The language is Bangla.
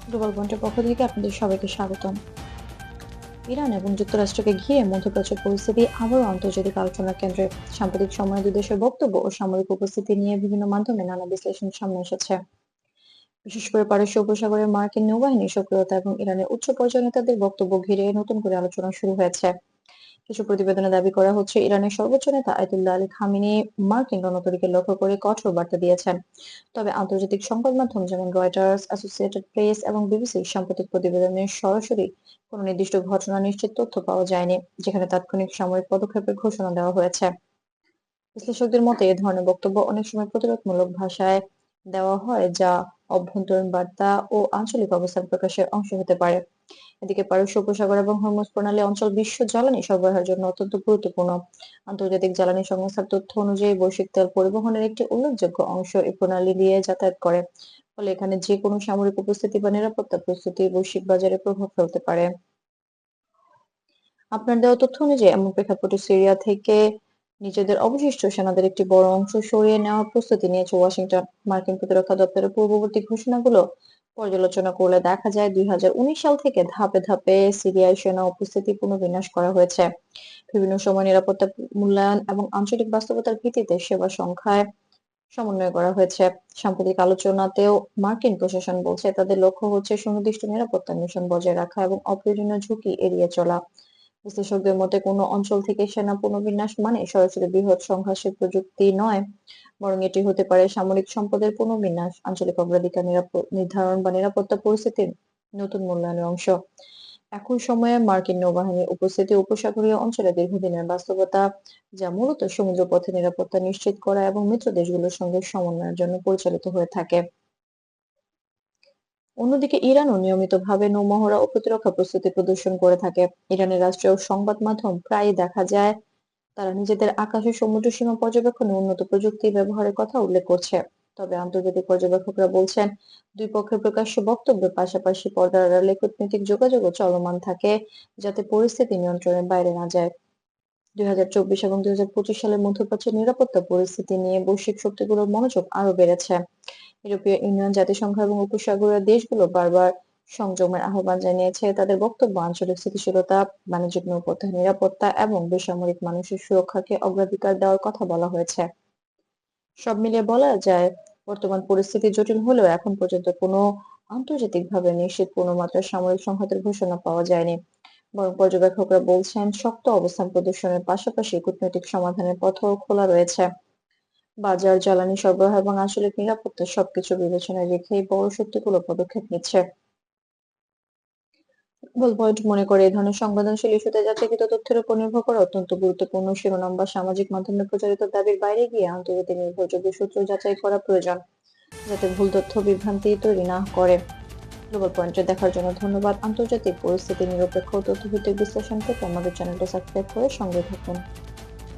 গ্লোবাল পয়েন্টের পক্ষ থেকে আপনাদের সবাইকে স্বাগতম। ইরান এবং যুক্তরাষ্ট্রকে ঘিরে মধ্যপ্রাচ্য পরিস্থিতি আবারও আন্তর্জাতিক আলোচনার কেন্দ্রে। সাম্প্রতিক সময়ে দুই দেশের বক্তব্য ও সামরিক উপস্থিতি নিয়ে বিভিন্ন মাধ্যমে নানা বিশ্লেষণ সামনে এসেছে। বিশেষ করে পারস্য উপসাগরে মার্কিন নৌবাহিনীর সক্রিয়তা এবং ইরানের উচ্চ পর্যায়ের নেতাদের বক্তব্য ঘিরে নতুন করে আলোচনা শুরু হয়েছে। কিছু প্রতিবেদনে দাবি করা হচ্ছে, ইরানের সর্বোচ্চ নেতা আয়াতুল্লাহ আলী খামেনি মার্কিন রণতরীকে লক্ষ্য করে কঠোর বার্তা দিয়েছেন। তবে আন্তর্জাতিক সংবাদ মাধ্যম যেমন রয়টার্স, অ্যাসোসিয়েটেড প্রেস এবং বিবিসির সাম্প্রতিক প্রতিবেদনে সরাসরি কোনো নির্দিষ্ট ঘটনা নিশ্চিত তথ্য পাওয়া যায়নি, যেখানে তাৎক্ষণিক সামরিক পদক্ষেপের ঘোষণা দেওয়া হয়েছে। বিশ্লেষকদের মতে এ ধরনের বক্তব্য অনেক সময় প্রতিরোধমূলক ভাষায় দেওয়া হয়, যা অভ্যন্তরীণ বার্তা ও আঞ্চলিক অবস্থান প্রকাশের অংশ হতে পারে। এদিকে পারস্য উপসাগর এবং হরমুজ প্রণালী অঞ্চল বিশ্ব জ্বালানি সরবরাহের জন্য অত্যন্ত গুরুত্বপূর্ণ। আন্তর্জাতিক জ্বালানি সংস্থার তথ্য অনুযায়ী বৈশ্বিক তেল পরিবহনের একটি উল্লেখযোগ্য অংশ এই প্রণালী দিয়ে যাতায়াত করে। ফলে এখানে যে কোনো সামরিক উপস্থিতি বা নিরাপত্তা প্রস্তুতি বৈশ্বিক বাজারে প্রভাব ফেলতে পারে। আপনার দেওয়া তথ্য অনুযায়ী এমন প্রেক্ষাপটে সিরিয়া থেকে নিজেদের অবশিষ্ট সেনাদের একটি বড় অংশ সরিয়ে নেওয়ার প্রস্তুতি নিয়েছে ওয়াশিংটন। মার্কিন প্রতিরক্ষা দপ্তরের পূর্ববর্তী ঘোষণাগুলো পর্যালোচনা করলে দেখা যায় 2019 সাল থেকে ধাপে ধাপে সিরিয়ায় সেনা উপস্থিতি পুনর্বিন্যাস করা হয়েছে। বিভিন্ন সময় নিরাপত্তা মূল্যায়ন এবং আঞ্চলিক বাস্তবতার ভিত্তিতে সেবা সংখ্যায় সমন্বয় করা হয়েছে। সাম্প্রতিক আলোচনাতেও মার্কিন প্রশাসন বলছে, তাদের লক্ষ্য হচ্ছে সুনির্দিষ্ট নিরাপত্তা মিশন বজায় রাখা এবং অপ্রয়োজনীয় ঝুঁকি এড়িয়ে চলা। বিশ্লেষকদের মতে কোনো অঞ্চল থেকে সেনা পুনর্বিন্যাস মানে সরাসরি বৃহৎ সংঘর্ষের প্রযুক্তি নয়, বরং এটি হতে পারে সামরিক সম্পদের পুনর্বিন্যাস, আঞ্চলিক অগ্রাধিকার নির্ধারণ বা নিরাপত্তা পরিস্থিতির নতুন মূল্যায়নের অংশ। একই সময়ে মার্কিন নৌবাহিনীর উপস্থিতি উপসাগরীয় অঞ্চলে দীর্ঘদিনের বাস্তবতা, যা মূলত সমুদ্রপথে নিরাপত্তা নিশ্চিত করা এবং মিত্র দেশগুলোর সঙ্গে সমন্বয়ের জন্য পরিচালিত হয়ে থাকে। অন্যদিকে ইরানও নিয়মিতভাবে নৌমহড়া ও প্রতিরক্ষা প্রস্তুতি প্রদর্শন করে থাকে। ইরানের রাষ্ট্রীয় সংবাদ মাধ্যম প্রায়ই দেখা যায় তারা নিজেদের আকাশে সমুদ্র সীমা পর্যবেক্ষণে উন্নত প্রযুক্তি ব্যবহারের কথা উল্লেখ করছে। তবে আন্তর্জাতিক পর্যবেক্ষকরা বলছেন, দুই পক্ষের প্রকাশ্য বক্তব্যের পাশাপাশি পর্দার আড়ালে কূটনৈতিক যোগাযোগও চলমান থাকে, যাতে পরিস্থিতি নিয়ন্ত্রণের বাইরে না যায়। 2024 এবং 2025 সালের মধ্যপ্রাচ্যের নিরাপত্তা পরিস্থিতি নিয়ে বৈশ্বিক শক্তিগুলোর মনোযোগ আরো বেড়েছে। ইউরোপীয় ইউনিয়ন, জাতিসংঘ এবং উপসাগরীয় দেশগুলো বারবার সংযমের আহ্বান জানিয়েছে। তাদের বক্তব্য আঞ্চলিক স্থিতিশীলতা, বাণিজ্যিক নৌপথের নিরাপত্তা এবং বেসামরিক মানুষের সুরক্ষাকে অগ্রাধিকার দেওয়ার কথা বলা হয়েছে। সব মিলিয়ে বলা যায়, বর্তমান পরিস্থিতি জটিল হলেও এখন পর্যন্ত কোনো আন্তর্জাতিকভাবে নিশ্চিত পূর্ণমাত্রার সামরিক সংঘাতের ঘোষণা পাওয়া যায়নি। বরং পর্যবেক্ষকরা বলছেন, শক্ত অবস্থান প্রদর্শনের পাশাপাশি কূটনৈতিক সমাধানের পথও খোলা রয়েছে। বাজার, জ্বালানি সরবরাহ এবং আঞ্চলিক নিরাপত্তা সবকিছু বিবেচনায় রেখেই বড় শক্তিগুলো পদক্ষেপ নিচ্ছে। ফুটবল পয়েন্ট মনে করে, এই ধরনের সংবেদনশীল ইস্যুতে যাচাইকৃত তথ্যের উপর নির্ভর করা অত্যন্ত গুরুত্বপূর্ণ। শিরোনাম বা সামাজিক মাধ্যমে প্রচারিত দাবির বাইরে গিয়ে আন্তর্জাতিক নির্ভরযোগ্য সূত্র যাচাই করা প্রয়োজন, যাতে ভুল তথ্য বিভ্রান্তি তৈরি না করে। গ্লোবাল পয়েন্টে দেখার জন্য ধন্যবাদ। আন্তর্জাতিক পরিস্থিতি নিরপেক্ষ ও তথ্যভিত্তিক বিশ্লেষণ পেতে আমাদের চ্যানেলটি সাবস্ক্রাইব করে সঙ্গে থাকুন।